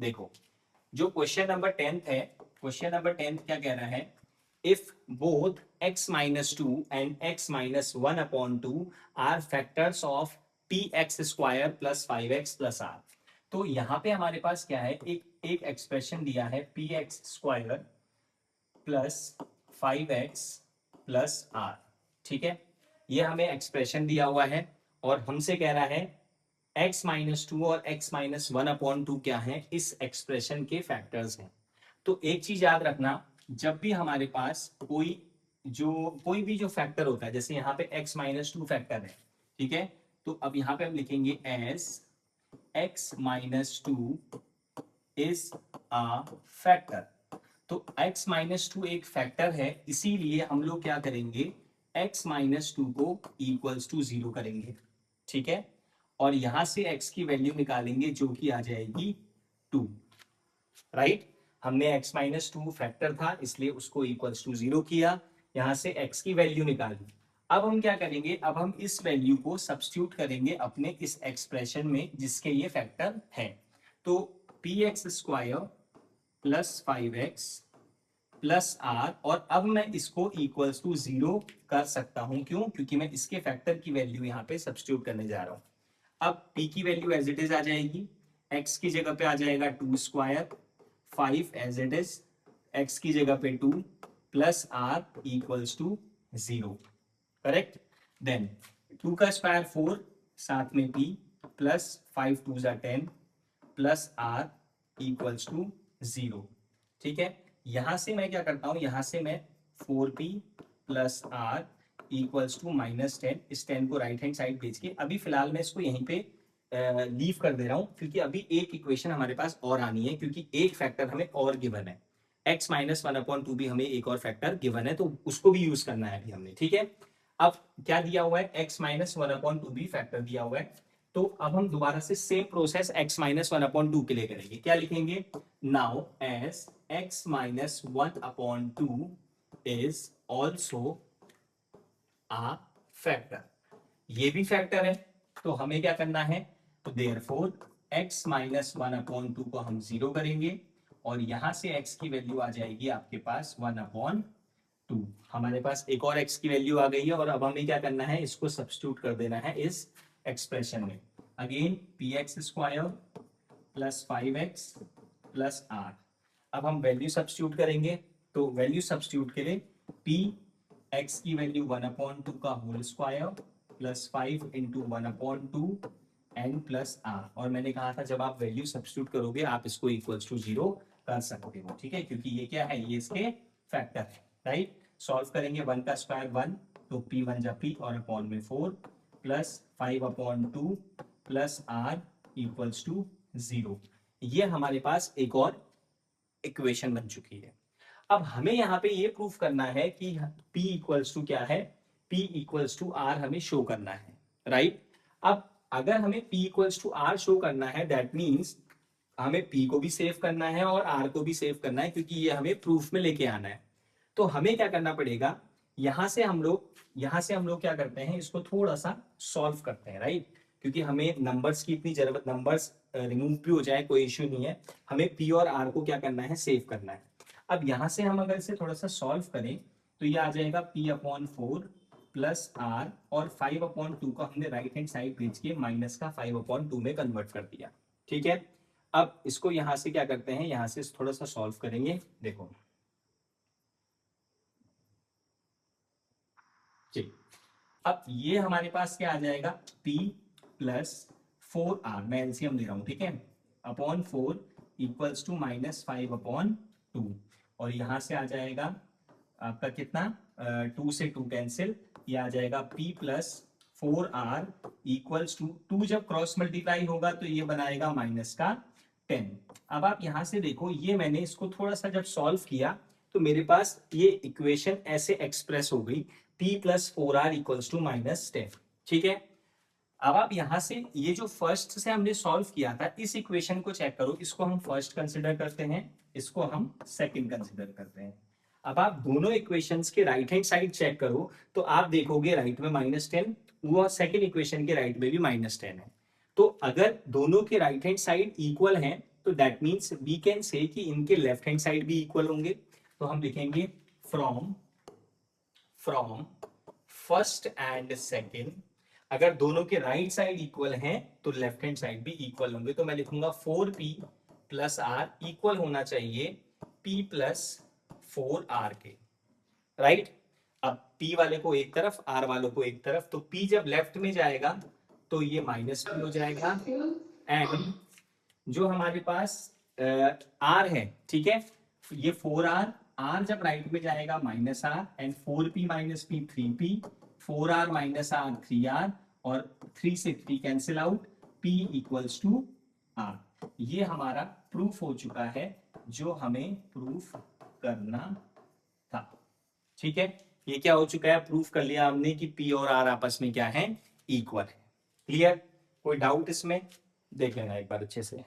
देखो जो question number 10 है, क्वेश्चन नंबर 10 क्या कह रहा है, if both x minus two and x minus one upon two are factors of P X square plus 5x plus R. तो यहाँ पे हमारे पास क्या है, एक एक्सप्रेशन दिया है P X square plus 5x plus R. ठीक है, ये हमें एक्सप्रेशन दिया हुआ है और हमसे कह रहा है x माइनस टू और x minus one upon to क्या है, इस एक्सप्रेशन के फैक्टर्स हैं। तो एक चीज याद रखना, जब भी हमारे पास कोई भी जो फैक्टर होता है, जैसे यहाँ पे x माइनस टू फैक्टर है, ठीक है, तो अब यहाँ पे हम लिखेंगे as x minus two is a factor. तो x माइनस टू एक फैक्टर है, इसीलिए हम लोग क्या करेंगे, x माइनस टू को इक्वल्स टू 0 करेंगे। ठीक है, और यहां से x की वैल्यू निकालेंगे जो कि आ जाएगी 2। राइट, हमने x माइनस टू फैक्टर था इसलिए उसको इक्वल्स टू 0 किया, यहां से x की वैल्यू निकाली। अब हम क्या करेंगे, अब हम इस वैल्यू को सब्स्टिट्यूट करेंगे अपने इस एक्सप्रेशन में जिसके ये फैक्टर है। तो P X square plus 5x plus R, और अब मैं इसको इक्वल्स टू 0 कर सकता हूं। क्यों? क्योंकि मैं इसके फैक्टर की वैल्यू यहाँ पे सब्स्टिट्यूट करने जा रहा हूं। अब p की वैल्यू एज इट इज आ जाएगी, x की जगह पे आ जाएगा 2 square, 5 as it is, x की जगह पे 2 plus r equals to 0। Correct, then 2 का स्क्वायर 4, साथ में p प्लस 5 2 जा 10 प्लस r इक्वल्स टू 0। ठीक है, यहां से मैं क्या करता हूं, यहां से मैं 4p plus r equals to -10, इस 10 को राइट हैंड साइड भेज के अभी फिलहाल मैं इसको यहीं पे लीव कर दे रहा हूं, क्योंकि अभी एक इक्वेशन हमारे पास और आनी है, क्योंकि एक फैक्टर हमें और गिवन है, x minus one upon two भी हमें एक और फैक्टर गिवन है, तो उसको भी यूज करना है अभी हमने। ठीक है, अब क्या दिया हुआ है, x minus one upon two भी फैक्टर दिया हुआ है। तो अब हम दोबारा से same process x minus one upon two के लिए करेंगे। क्या लिखेंगे, now as x minus one upon two is also a factor, ये भी फैक्टर है, तो हमें क्या करना है, तो therefore x minus one upon to को हम 0 करेंगे और यहां से x की वैल्यू आ जाएगी आपके पास 1 अपॉन 2। हमारे पास एक और x की वैल्यू आ गई है और अब हमें क्या करना है, इसको सब्स्टिट्यूट कर देना है इस एक्सप्रेशन में। Again P X square plus 5x plus R. अब हम वैल्यू सब्स्टिट्यूट करेंगे, तो वैल्यू सब्स्टिट्यूट के लिए p x की वैल्यू 1 अपॉन 2 का whole square plus 5 into 1 upon 2 एन प्लस आर। और मैंने कहा था जब आप वैल्यू सब्स्टिट्यूट करोगे आप इसको इक्वल्स टू 0 कर सकते हो। ठीक है, क्योंकि ये क्या है, ये इसके फैक्टर है। राइट, सॉल्व करेंगे, 1 का स्क्वायर 1, तो p 1 जा p और अपॉन में 4 plus 5 upon 2 plus R equals to 0। ये हमारे पास एक और इक्वेशन बन चुकी है। अब हमें यहाँ पे ये प्रूफ करना है कि P इक्वल्स टू क्या है, P इक्वल्स टू R हमें शो करना है। राइट, अब अगर हमें P equals to R show करना है, दैट मीन्स हमें P को भी सेव करना है और R को भी सेव करना है, क्योंकि ये हमें प्रूफ में लेके आना है। तो हमें क्या करना पड़ेगा, यहां से हम लोग क्या करते हैं, इसको थोड़ा सा सॉल्व करते हैं। राइट, क्योंकि हमें नंबर्स की इतनी जरूरत, नंबर्स रिमूव भी हो जाए कोई इश्यू नहीं है, हमें P और R को क्या करना है, सेव करना है। अब यहां से हम अगर इसे थोड़ा सा सॉल्व करें तो ये आ जाएगा p अपॉन 4 प्लस आर, और 5 अपॉन 2 का हमने राइट हैंड साइड भेज के माइनस का 5 अपॉन 2 में कन्वर्ट कर दिया। ठीक है, अब इसको यहां से क्या करते हैं, यहां से थोड़ा सा सॉल्व करेंगे। देखो जी, अब ये हमारे पास क्या आ जाएगा, p प्लस 4r, मैं एलसीएम ले रहा हूं, ठीक है, अपॉन 4 इक्वल्स टू -5 अपॉन 2, और यहां से आ जाएगा आपका कितना, 2 से 2 कैंसिल, ये आ जाएगा p plus 4r equals to 2, जब क्रॉस मल्टीप्लाई होगा तो ये बनाएगा माइनस का 10। अब आप यहां से देखो, ये मैंने इसको थोड़ा सा जब सॉल्व किया तो मेरे पास ये इक्वेशन ऐसे एक्सप्रेस हो गई, p plus 4r equals to -10। ठीक है, अब आप यहां से ये जो फर्स्ट से हमने सॉल्व किया था इस इक्वेशन को चेक करो, इसको हम फर्स्ट कंसिडर करते हैं, इसको हम सेकंड कंसिडर करते हैं। अब आप दोनों इक्वेशंस के राइट हैंड साइड चेक करो तो आप देखोगे राइट में -10, वो सेकंड इक्वेशन के राइट में भी -10 है। तो अगर दोनों के राइट हैंड साइड इक्वल हैं तो that means we can say कि इनके लेफ्ट हैंड साइड भी इक्वल होंगे। तो हम लिखेंगे फ्रॉम फर्स्ट एंड सेकेंड, अगर दोनों के राइट साइड इक्वल हैं तो लेफ्ट हैंड साइड भी इक्वल होंगे। तो मैं लिखूंगा 4p प्लस आर इक्वल होना चाहिए p प्लस 4r के, राइट। अब p वाले को एक तरफ, r वालों को एक तरफ, तो p जब लेफ्ट में जाएगा तो ये माइनस p हो जाएगा। एंड जो हमारे पास r है, ठीक है, ये 4r, r जब राइट में जाएगा minus r, and 4p minus p 3p, 4r minus r 3r, और 3 से 3 cancel out, p equals to r। ये हमारा प्रूफ हो चुका है जो हमें प्रूफ करना था, ठीक है। ये क्या हो चुका है, प्रूफ कर लिया हमने कि p और r आपस में क्या है, इक्वल है। क्लियर? कोई डाउट इसमें? देख लेना एक बार अच्छे से।